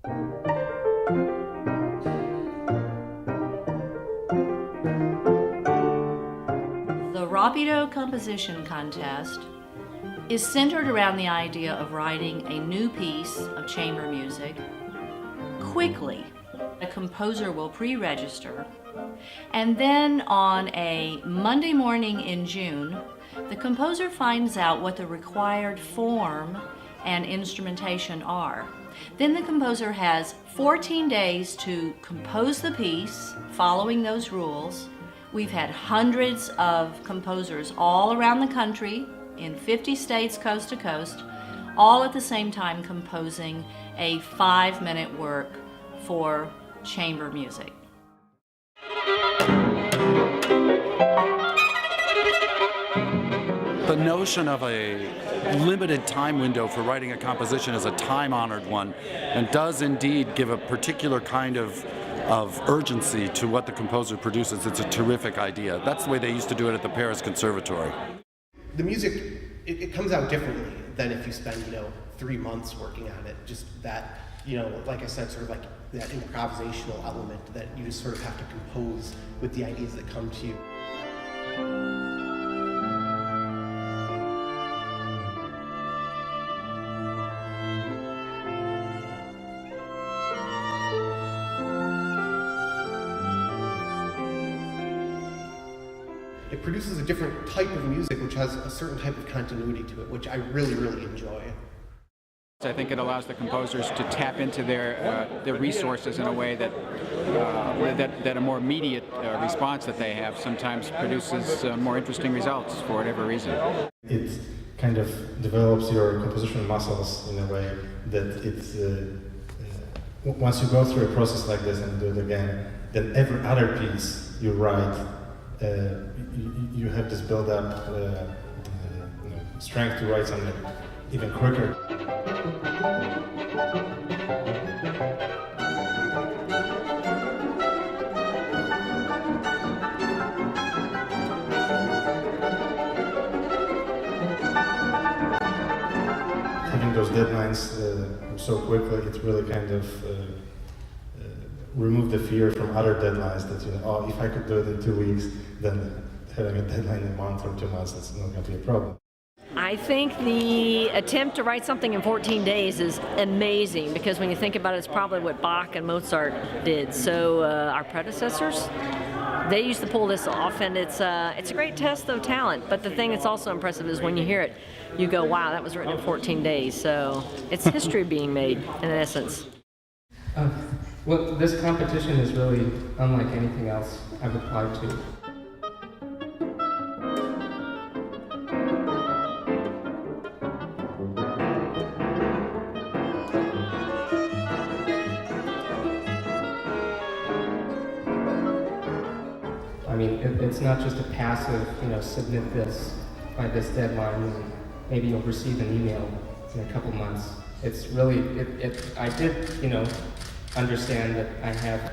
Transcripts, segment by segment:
The Rapido Composition Contest is centered around the idea of writing a new piece of chamber music quickly. A composer will pre-register, and then on a Monday morning in June, the composer finds out what the required form and instrumentation are. Then the composer has 14 days to compose the piece following those rules. We've had hundreds of composers all around the country in 50 states coast to coast, all at the same time composing a 5-minute work for chamber music. The notion of a limited time window for writing a composition is a time-honored one and does indeed give a particular kind of urgency to what the composer produces. It's a terrific idea. That's the way they used to do it at the Paris Conservatory. The music, it comes out differently than if you spend, 3 months working on it. Just that, like I said, sort of like that improvisational element that you just sort of have to compose with the ideas that come to you. It produces a different type of music which has a certain type of continuity to it, which I really, really enjoy. I think it allows the composers to tap into their resources in a way that a more immediate response that they have sometimes produces more interesting results for whatever reason. It kind of develops your composition muscles in a way that it's once you go through a process like this and do it again, then every other piece you write, you have this build-up strength to write something even quicker. Having those deadlines so quickly, it's really kind of remove the fear from other deadlines that, if I could do it in 2 weeks, then having a deadline in a month or 2 months, that's not going to be a problem. I think the attempt to write something in 14 days is amazing, because when you think about it, it's probably what Bach and Mozart did. So our predecessors, they used to pull this off, and it's a great test of talent. But the thing that's also impressive is when you hear it, you go, wow, that was written in 14 days. So it's history being made, in essence. Well, this competition is really unlike anything else I've applied to. I mean, it's not just a passive, submit this by this deadline, and maybe you'll receive an email in a couple months. It's really, I did, understand that I have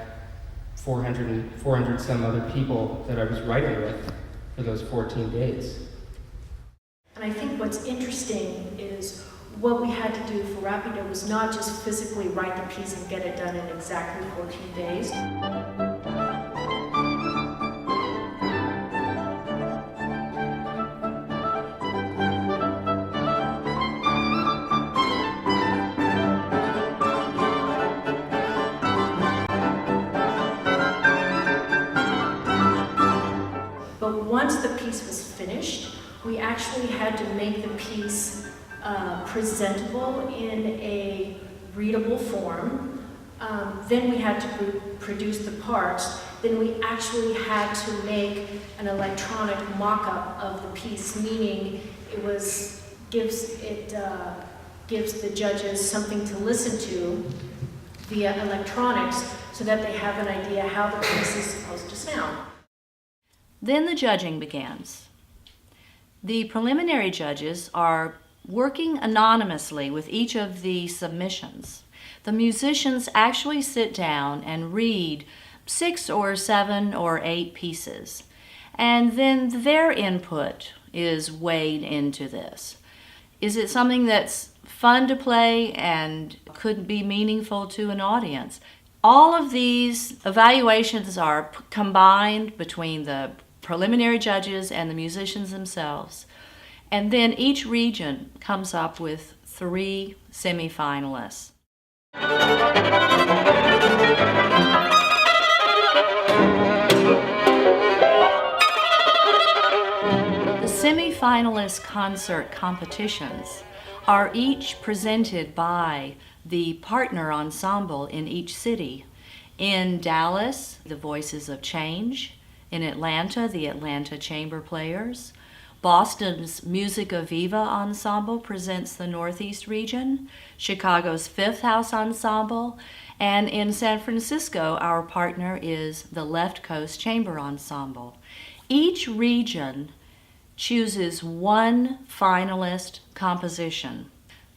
400 some other people that I was writing with for those 14 days. And I think what's interesting is what we had to do for Rapido was not just physically write the piece and get it done in exactly 14 days. Once the piece was finished, we actually had to make the piece presentable in a readable form. Then we had to produce the parts. Then we actually had to make an electronic mock-up of the piece, meaning it gives the judges something to listen to via electronics so that they have an idea how the piece is supposed to sound. Then the judging begins. The preliminary judges are working anonymously with each of the submissions. The musicians actually sit down and read 6 or 7 or 8 pieces, and then their input is weighed into this. Is it something that's fun to play and could be meaningful to an audience. All of these evaluations are combined between the preliminary judges and the musicians themselves. And then each region comes up with 3 semi-finalists. The semi-finalist concert competitions are each presented by the partner ensemble in each city. In Dallas, the Voices of Change. In Atlanta, the Atlanta Chamber Players. Boston's Musica Viva Ensemble presents the Northeast region. Chicago's Fifth House Ensemble. And in San Francisco, our partner is the Left Coast Chamber Ensemble. Each region chooses 1 finalist composition.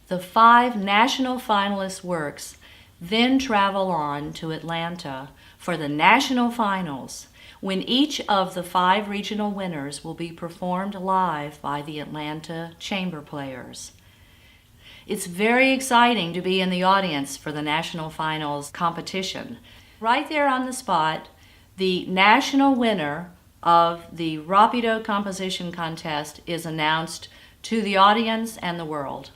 The 5 national finalist works then travel on to Atlanta for the national finals, when each of the 5 regional winners will be performed live by the Atlanta Chamber Players. It's very exciting to be in the audience for the national finals competition. Right there on the spot, the national winner of the Rapido Composition Contest is announced to the audience and the world.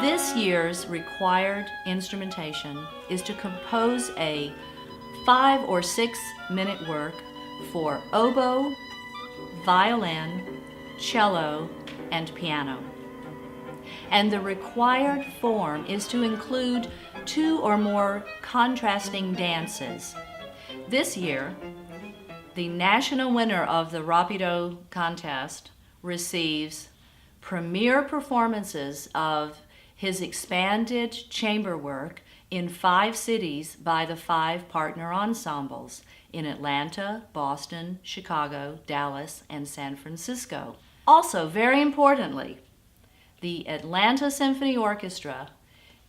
This year's required instrumentation is to compose a 5 or 6 minute work for oboe, violin, cello, and piano. And the required form is to include 2 or more contrasting dances. This year, the national winner of the Rapido contest receives premiere performances of his expanded chamber work in 5 cities by the 5 partner ensembles in Atlanta, Boston, Chicago, Dallas, and San Francisco. Also, very importantly, the Atlanta Symphony Orchestra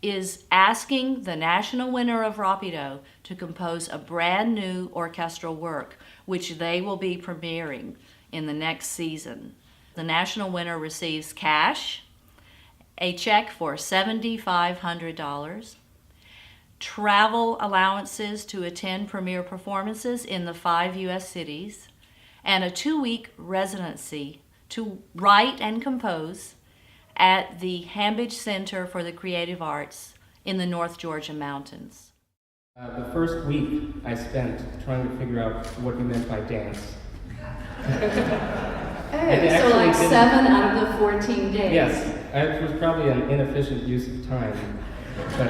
is asking the national winner of Rapido to compose a brand new orchestral work, which they will be premiering in the next season. The national winner receives cash, a check for $7,500, travel allowances to attend premiere performances in the 5 U.S. cities, and a 2-week residency to write and compose at the Hambidge Center for the Creative Arts in the North Georgia mountains. The first week I spent trying to figure out what you meant by dance. So like 7 out of the 14 days. Yes, it was probably an inefficient use of time. But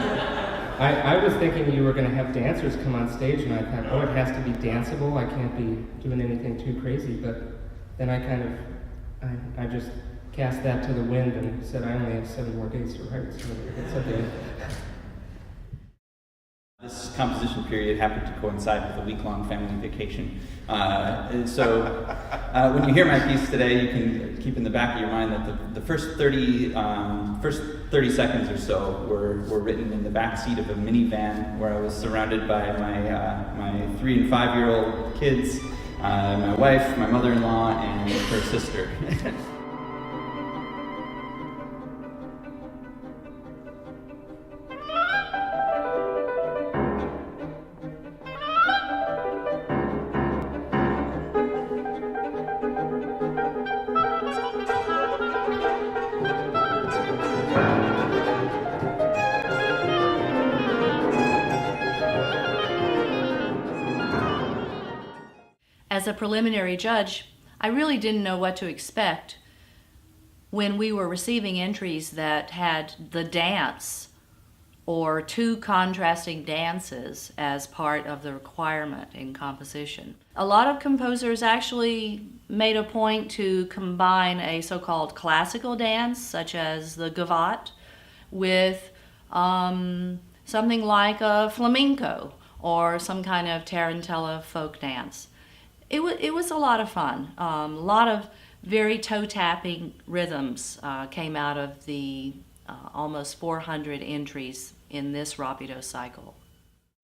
I was thinking you were going to have dancers come on stage, and I thought, oh, it has to be danceable. I can't be doing anything too crazy. But then I just cast that to the wind and said I only have 7 more days to write. So it's something. This composition period happened to coincide with a week-long family vacation. And so when you hear my piece today, you can keep in the back of your mind that the first 30 seconds or so were written in the back seat of a minivan where I was surrounded by my 3 and 5-year-old kids, my wife, my mother-in-law, and her sister. As a preliminary judge, I really didn't know what to expect when we were receiving entries that had the dance or 2 contrasting dances as part of the requirement in composition. A lot of composers actually made a point to combine a so-called classical dance, such as the gavotte, with something like a flamenco or some kind of tarantella folk dance. It was a lot of fun. A lot of very toe-tapping rhythms came out of the almost 400 entries in this Rapido cycle.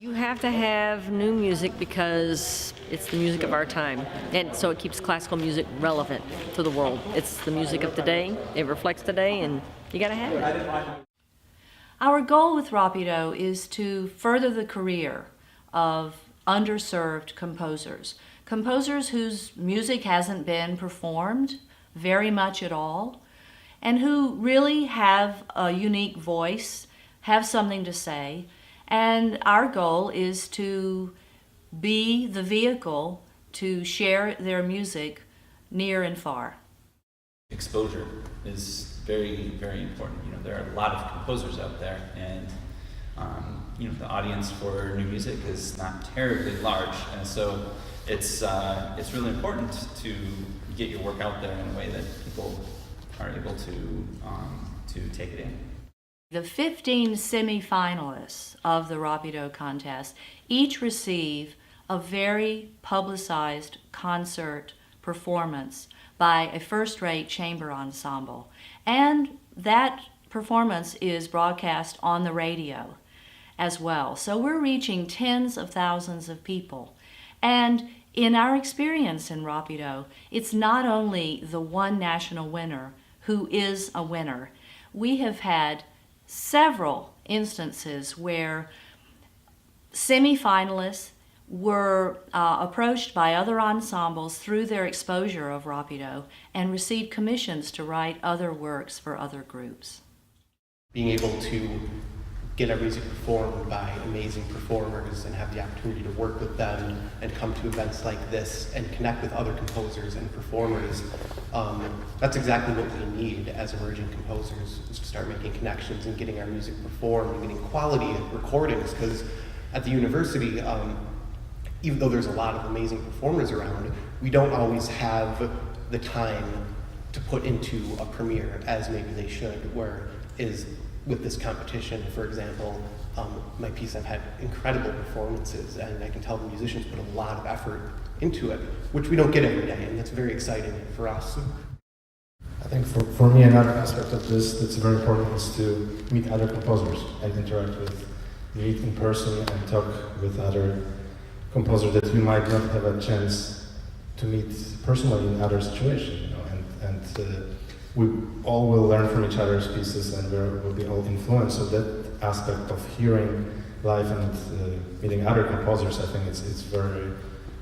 You have to have new music because it's the music of our time, and so it keeps classical music relevant to the world. It's the music of today, it reflects today, and you gotta have it. Our goal with Rapido is to further the career of underserved composers. Composers whose music hasn't been performed very much at all, and who really have a unique voice, have something to say. And our goal is to be the vehicle to share their music near and far. Exposure is very, very important. There are a lot of composers out there, and the audience for new music is not terribly large, and so it's really important to get your work out there in a way that people are able to take it in. The 15 semi-finalists of the Rapido contest each receive a very publicized concert performance by a first-rate chamber ensemble. And that performance is broadcast on the radio as well. So we're reaching tens of thousands of people. And in our experience in Rapido, it's not only the one national winner who is a winner. We have had several instances where semi-finalists were approached by other ensembles through their exposure of Rapido and received commissions to write other works for other groups. Being able to get our music performed by amazing performers and have the opportunity to work with them and come to events like this and connect with other composers and performers, that's exactly what we need as emerging composers, is to start making connections and getting our music performed and getting quality recordings, because at the university, even though there's a lot of amazing performers around, we don't always have the time to put into a premiere as maybe they should, where is with this competition, for example, my piece, I've had incredible performances, and I can tell the musicians put a lot of effort into it, which we don't get every day, and that's very exciting for us. I think for me, another aspect of this that's very important is to meet other composers and interact with, meet in person and talk with other composers that we might not have a chance to meet personally in other situations, and we all will learn from each other's pieces, and we'll be all influenced. So that aspect of hearing live and meeting other composers, I think it's very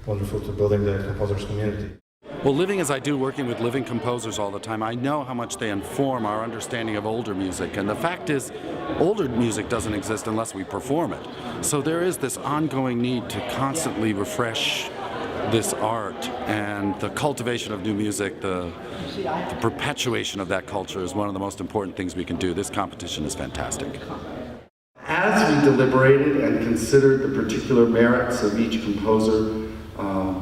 wonderful to building the composers community. Well, living as I do, working with living composers all the time, I know how much they inform our understanding of older music. And the fact is, older music doesn't exist unless we perform it. So there is this ongoing need to constantly refresh this art, and the cultivation of new music, the perpetuation of that culture is one of the most important things we can do. This competition is fantastic. As we deliberated and considered the particular merits of each composer,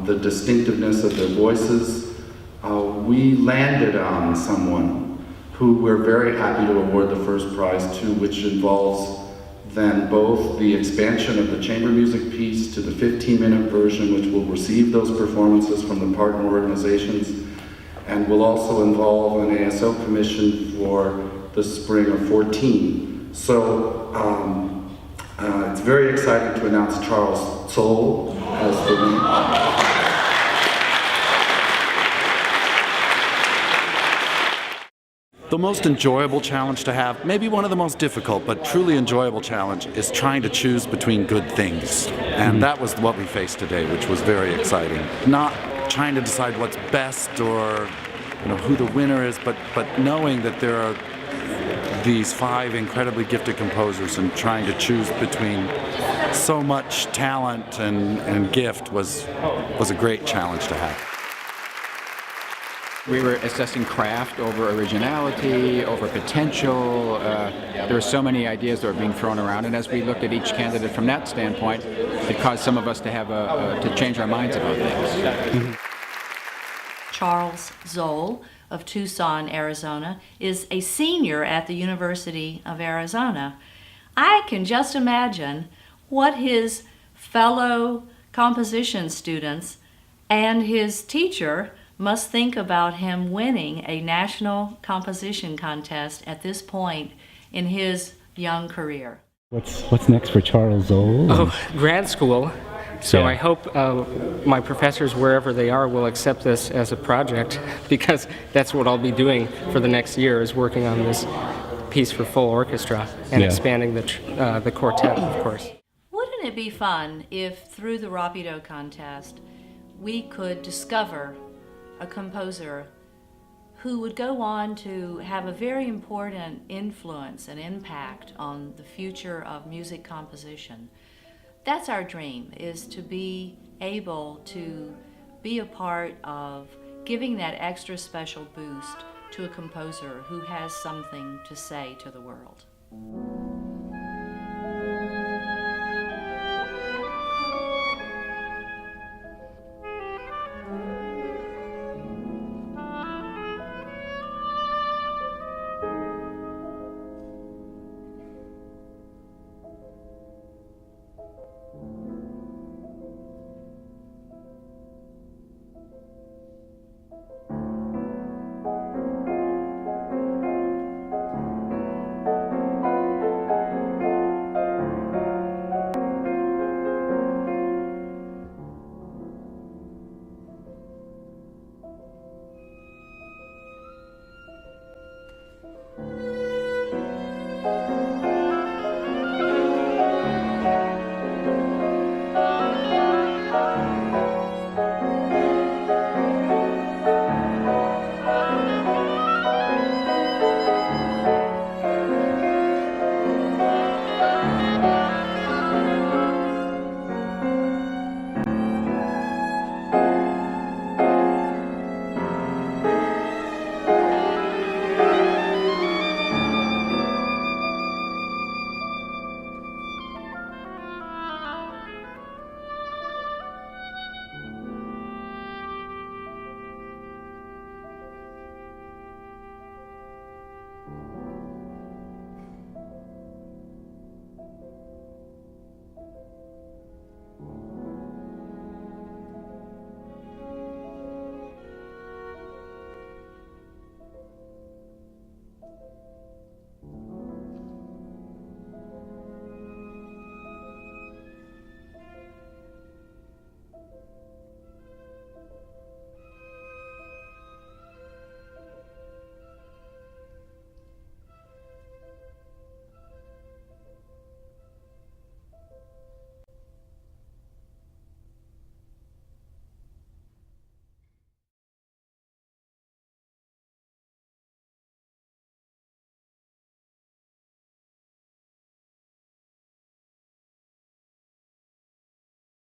the distinctiveness of their voices, we landed on someone who we're very happy to award the first prize to, which involves then both the expansion of the chamber music piece to the 15-minute version, which will receive those performances from the partner organizations, and will also involve an ASO commission for the spring of 14. So it's very exciting to announce Charles Zoll as the winner. The most enjoyable challenge to have, maybe one of the most difficult, but truly enjoyable challenge, is trying to choose between good things. And that was what we faced today, which was very exciting. Not trying to decide what's best or who the winner is, but knowing that there are these 5 incredibly gifted composers, and trying to choose between so much talent and gift was a great challenge to have. We were assessing craft over originality, over potential. There were so many ideas that were being thrown around, and as we looked at each candidate from that standpoint, it caused some of us to have to change our minds about things. Charles Zoll of Tucson, Arizona, is a senior at the University of Arizona. I can just imagine what his fellow composition students and his teacher must think about him winning a national composition contest at this point in his young career. What's next for Charles Zoll? Oh, grad school. So Yeah. I hope my professors, wherever they are, will accept this as a project, because that's what I'll be doing for the next year, is working on this piece for full orchestra and Yeah. expanding the quartet, of course. Wouldn't it be fun if, through the Rapido contest, we could discover a composer who would go on to have a very important influence and impact on the future of music composition? That's our dream, is to be able to be a part of giving that extra special boost to a composer who has something to say to the world.